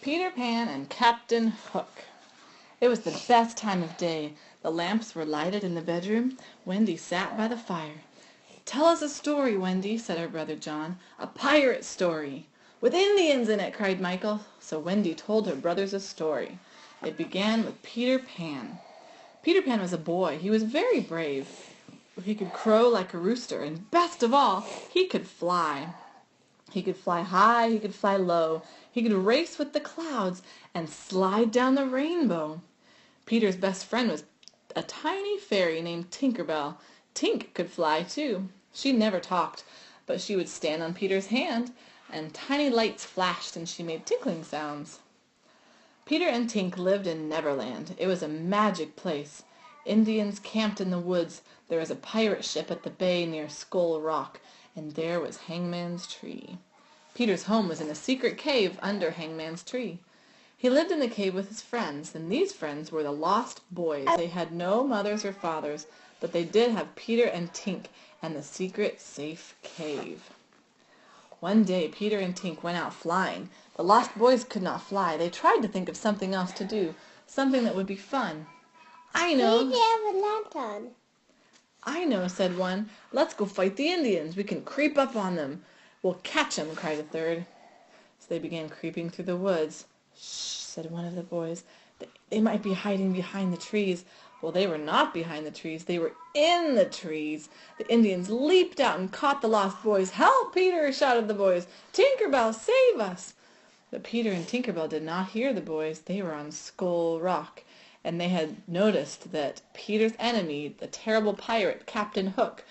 Peter Pan and Captain Hook. It was the best time of day. The lamps were lighted in the bedroom. Wendy sat by the fire. "Tell us a story, Wendy," said her brother John. "A pirate story." "With Indians in it," cried Michael. So Wendy told her brothers a story. It began with Peter Pan. Peter Pan was a boy. He was very brave. He could crow like a rooster, and best of all, he could fly. He could fly high, he could fly low. He could race with the clouds and slide down the rainbow. Peter's best friend was a tiny fairy named Tinker Bell. Tink could fly too. She never talked, but she would stand on Peter's hand, and tiny lights flashed and she made tinkling sounds. Peter and Tink lived in Neverland. It was a magic place. Indians camped in the woods. There was a pirate ship at the bay near Skull Rock, and there was Hangman's Tree. Peter's home was in a secret cave under Hangman's Tree. He lived in the cave with his friends, and these friends were the Lost Boys. They had no mothers or fathers, but they did have Peter and Tink and the secret safe cave. One day Peter and Tink went out flying. The Lost Boys could not fly. They tried to think of something else to do, something that would be fun. "I know," We have a lantern. "I know," said one. "Let's go fight the Indians. We can creep up on them. We'll catch them," cried a third. So they began creeping through the woods. "Shh," said one of the boys. They might be hiding behind the trees." Well, they were not behind the trees. They were in the trees. The Indians leaped out and caught the Lost Boys. "Help, Peter!" shouted the boys. "Tinker Bell, save us!" But Peter and Tinker Bell did not hear the boys. They were on Skull Rock, and they had noticed that Peter's enemy, the terrible pirate Captain Hook,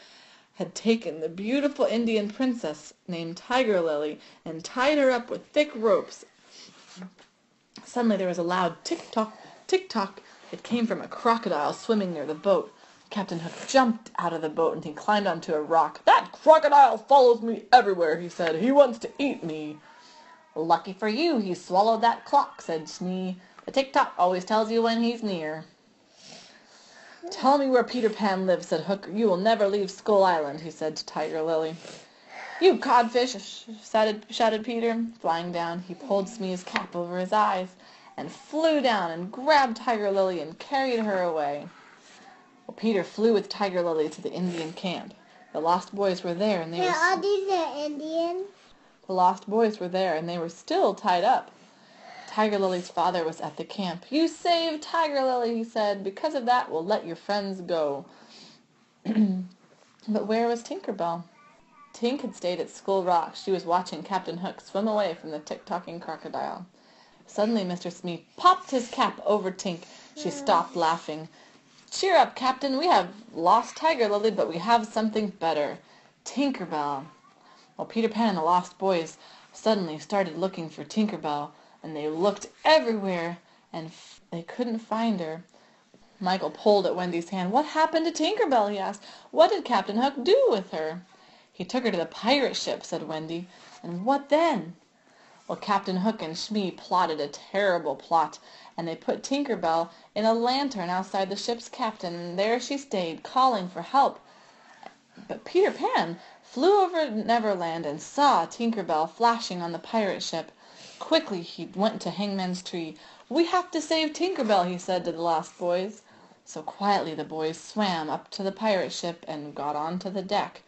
had taken the beautiful Indian princess named Tiger Lily and tied her up with thick ropes. Suddenly there was a loud tick-tock, tick-tock. It came from a crocodile swimming near the boat. Captain Hook jumped out of the boat and he climbed onto a rock. "That crocodile follows me everywhere," he said. "He wants to eat me." "Lucky for you he swallowed that clock," said Smee. "The tick-tock always tells you when he's near." "Tell me where Peter Pan lives," said Hook. "You will never leave Skull Island," he said to Tiger Lily. "You codfish!" shouted Peter. Flying down, he pulled Smee's cap over his eyes and flew down and grabbed Tiger Lily and carried her away. Well, Peter flew with Tiger Lily to the Indian camp. The Lost Boys were there, and Are these the Indians? The Lost Boys were there, and they were still tied up. Tiger Lily's father was at the camp. "You saved Tiger Lily," he said. "Because of that, we'll let your friends go." But where was Tinker Bell? Tink had stayed at Skull Rock. She was watching Captain Hook swim away from the tick-tocking crocodile. Suddenly Mr. Smee popped his cap over Tink. She stopped laughing. "Cheer up, Captain. We have lost Tiger Lily, but we have something better. Tinker Bell." Well, Peter Pan and the Lost Boys suddenly started looking for Tinker Bell, and they looked everywhere, and they couldn't find her. Michael pulled at Wendy's hand. "What happened to Tinker Bell?" he asked. "What did Captain Hook do with her?" "He took her to the pirate ship," said Wendy. "And what then?" Well, Captain Hook and Smee plotted a terrible plot, and they put Tinker Bell in a lantern outside the ship's captain, and there she stayed, calling for help. But Peter Pan flew over Neverland and saw Tinker Bell flashing on the pirate ship. Quickly he went to Hangman's Tree. "We have to save Tinker Bell," he said to the Lost Boys. So quietly the boys swam up to the pirate ship and got onto the deck.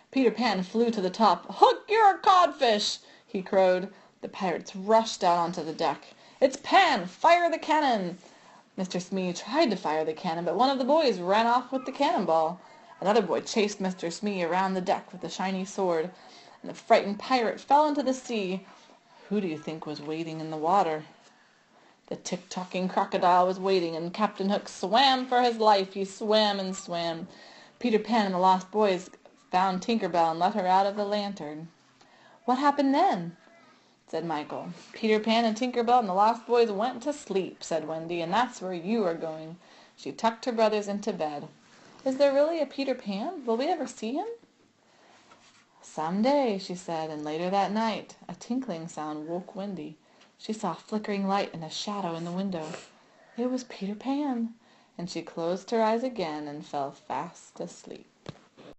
Peter Pan flew to the top. "Hook, you're a codfish!" he crowed. The pirates rushed out onto the deck. "It's Pan! Fire the cannon!" Mr. Smee tried to fire the cannon, but one of the boys ran off with the cannonball. Another boy chased Mr. Smee around the deck with a shiny sword, and the frightened pirate fell into the sea. Who do you think was waiting in the water? The tick-tocking crocodile was waiting, and Captain Hook swam for his life. He swam and swam. Peter Pan and the Lost Boys found Tinker Bell and let her out of the lantern. "What happened then?" said Michael. "Peter Pan and Tinker Bell and the Lost Boys went to sleep," said Wendy, "and that's where you are going." She tucked her brothers into bed. "Is there really a Peter Pan? Will we ever see him?" "Some day," she said, and later that night a tinkling sound woke Wendy. She saw a flickering light and a shadow in the window. It was Peter Pan, and she closed her eyes again and fell fast asleep.